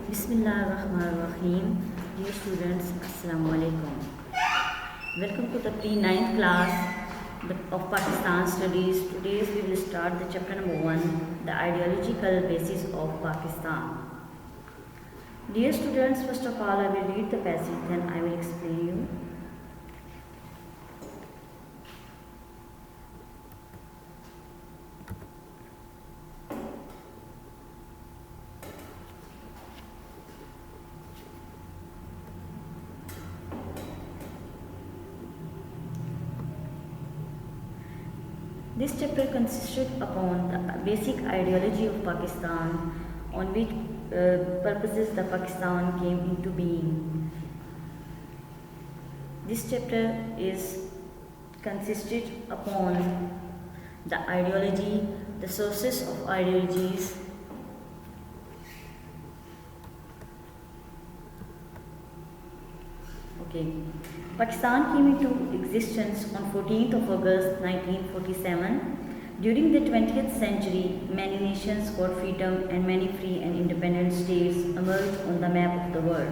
Bismillahirrahmanirrahim. Dear students, Assalamu alaikum. Welcome to the pre-9th class of Pakistan Studies. Today we will start the chapter number 1, the ideological basis of Pakistan. Dear students, first of all I will read the passage, then I will explain you. This chapter consisted upon the basic ideology of Pakistan, on which purposes the Pakistan came into being. This chapter is consisted upon the ideology, the sources of ideologies, Pakistan came into existence on 14th of August 1947. During the 20th century, many nations got freedom and many free and independent states emerged on the map of the world.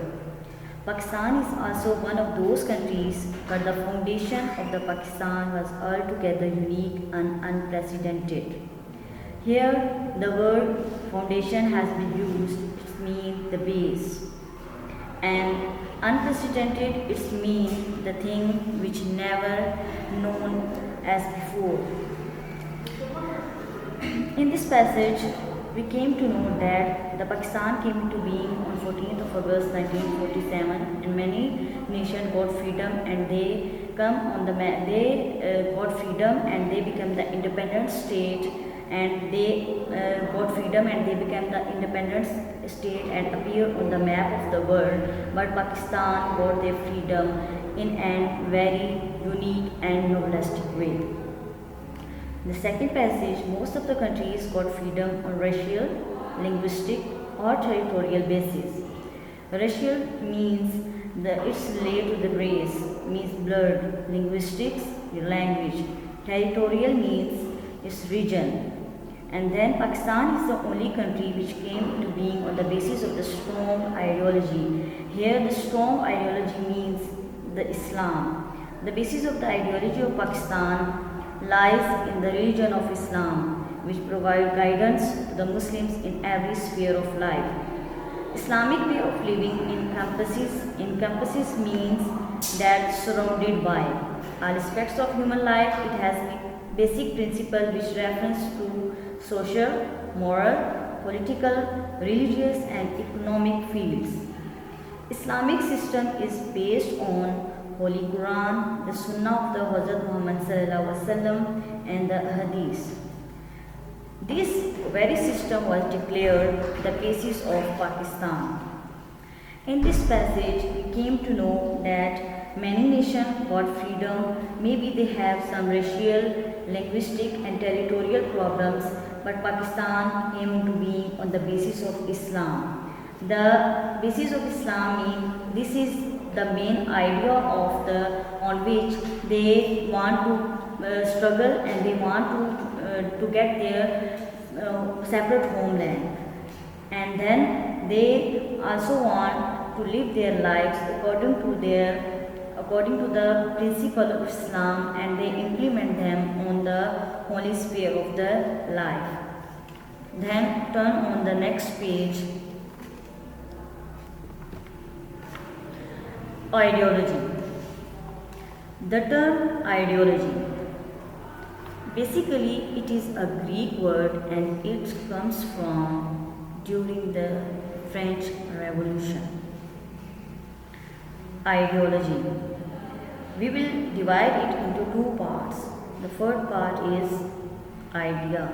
Pakistan is also one of those countries, but the foundation of the Pakistan was altogether unique and unprecedented. Here, the word foundation has been used, it means the base. And unprecedented, it means the thing which never known as before. In this passage, we came to know that the Pakistan came into being on 14th of August 1947, and many nations got freedom and they got freedom and they became the independent state, and they got freedom and they became the independent state and appeared on the map of the world. But Pakistan got their freedom in a very unique and novelistic way. The second passage, most of the countries got freedom on racial, linguistic or territorial basis. Racial means it's related to the race, means blood. Linguistics, language. Territorial means its region. And then Pakistan is the only country which came into being on the basis of the strong ideology. Here the strong ideology means the Islam. The basis of the ideology of Pakistan lies in the religion of Islam, which provide guidance to the Muslims in every sphere of life. Islamic way of living encompasses means that surrounded by all aspects of human life. It has basic principle which reference to social, moral, political, religious and economic fields. Islamic system is based on Holy Quran, the Sunnah of the Hazrat Muhammad Sallallahu Alaihi Wasallam and the Hadith. This very system was declared the basis of Pakistan. In this passage, we came to know that many nations got freedom. Maybe they have some racial, linguistic and territorial problems, but Pakistan came into being on the basis of Islam. The basis of Islam means this is the main idea of on which they want to struggle and they want to get their separate homeland, and then they also want to live their lives according to the principle of Islam, and they implement them on the holy sphere of the life. Then turn on the next page. Ideology. The term ideology, basically it is a Greek word and it comes from during the French Revolution. Ideology. We will divide it into two parts. The first part is idea.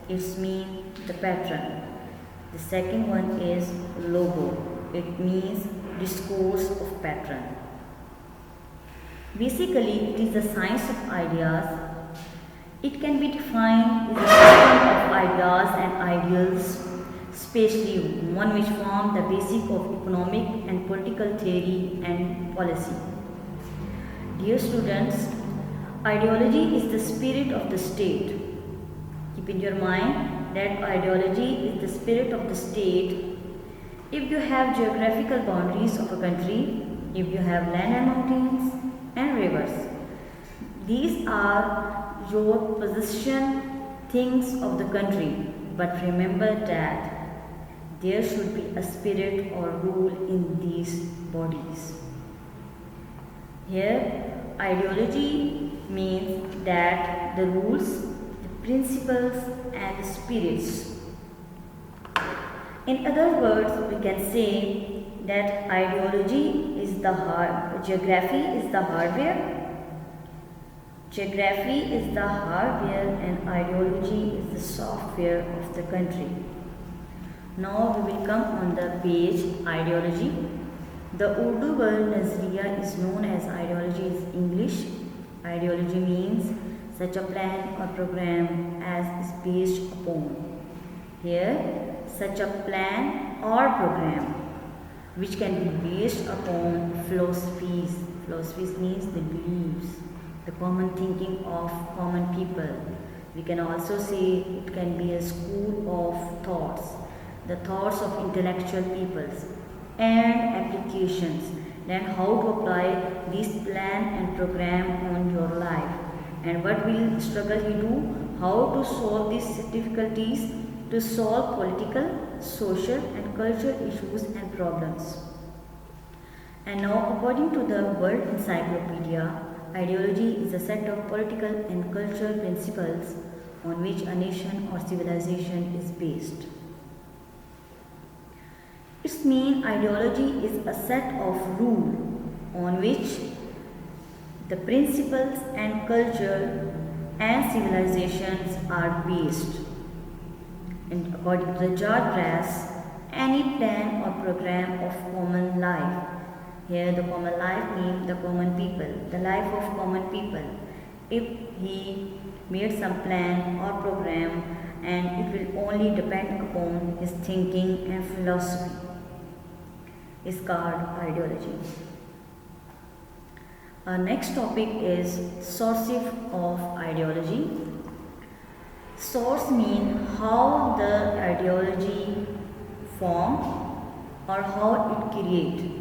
It means the pattern. The second one is logo. It means discourse of pattern. Basically, it is the science of ideas. It can be defined as a system of ideas and ideals, especially one which form the basis of economic and political theory and policy. Dear students, ideology is the spirit of the state. Keep in your mind that ideology is the spirit of the state. If you have geographical boundaries of a country, if you have land and mountains and rivers, these are your possession things of the country. But remember that there should be a spirit or rule in these bodies. Here, ideology means that the rules, the principles, and the spirits. In other words, we can say that ideology is the geography is the hardware. Geography is the hardware and ideology is the software of the country. Now we will come on the page ideology. The Urdu word Nazriya is known as ideology in English. Ideology means such a plan or program as is based upon. Here, such a plan or program which can be based upon philosophies. Philosophies means the beliefs, the common thinking of common people. We can also say it can be a school of thoughts, the thoughts of intellectual peoples and applications, then how to apply this plan and program on your life and what will struggle you do, how to solve these difficulties, to solve political, social and cultural issues and problems. And now according to the World Encyclopedia, ideology is a set of political and cultural principles on which a nation or civilization is based. Its mean ideology is a set of rules on which the principles and culture and civilizations are based. And according to the George Brass, any plan or program of common life. Here the common life means the common people, the life of common people. If he made some plan or program and it will only depend upon his thinking and philosophy, is called ideology. Our next topic is sources of ideology. Source means how the ideology form or how it create.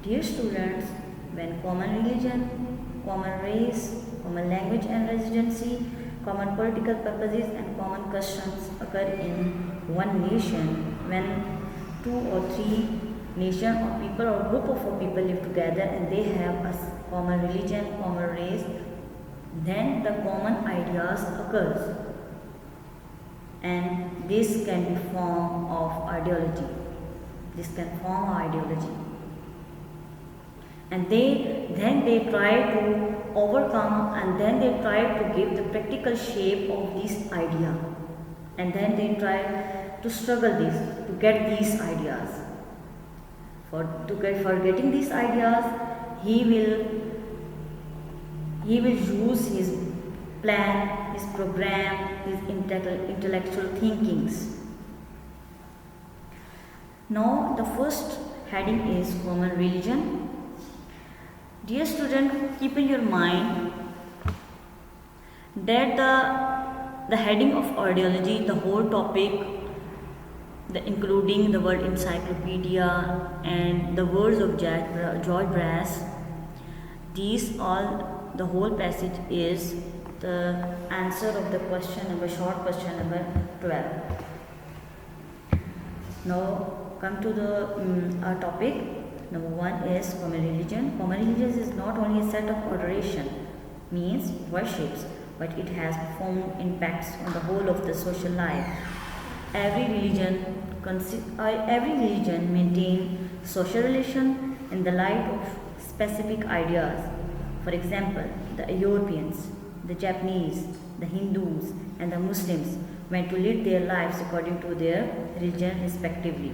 Dear students, when common religion, common race, common language and residency, common political purposes and common customs occur in one nation, when two or three nation or people or group of people live together and they have a common religion, common race, then the common ideas occurs and this can be form of ideology. This can form ideology. And then they try to overcome and then they try to give the practical shape of this idea. And then they try to struggle this, to get these ideas. For getting these ideas, he will use his plan, his program, his intellectual thinkings. Now the first heading is common religion. Dear student, keep in your mind that the heading of ideology, the whole topic, including the word encyclopedia and the words of George Brass, the whole passage is the answer of the short question number 12. Now come to the our topic. Number 1 is common religion. Common religion is not only a set of adoration, means worships, but it has profound impacts on the whole of the social life. Every religion maintains social relation in the light of specific ideas. For example, the Europeans, the Japanese, the Hindus, and the Muslims went to lead their lives according to their religion respectively.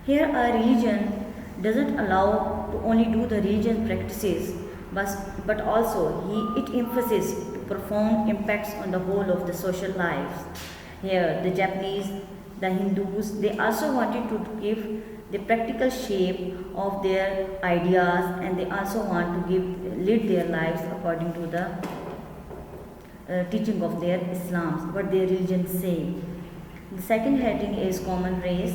Here, a religion doesn't allow to only do the religious practices, but also it emphasizes profound impacts on the whole of the social lives. Here, the Japanese, the Hindus, they also wanted to give the practical shape of their ideas, and they also want to lead their lives according to the teaching of their Islam, what their religion say. The second heading is common race.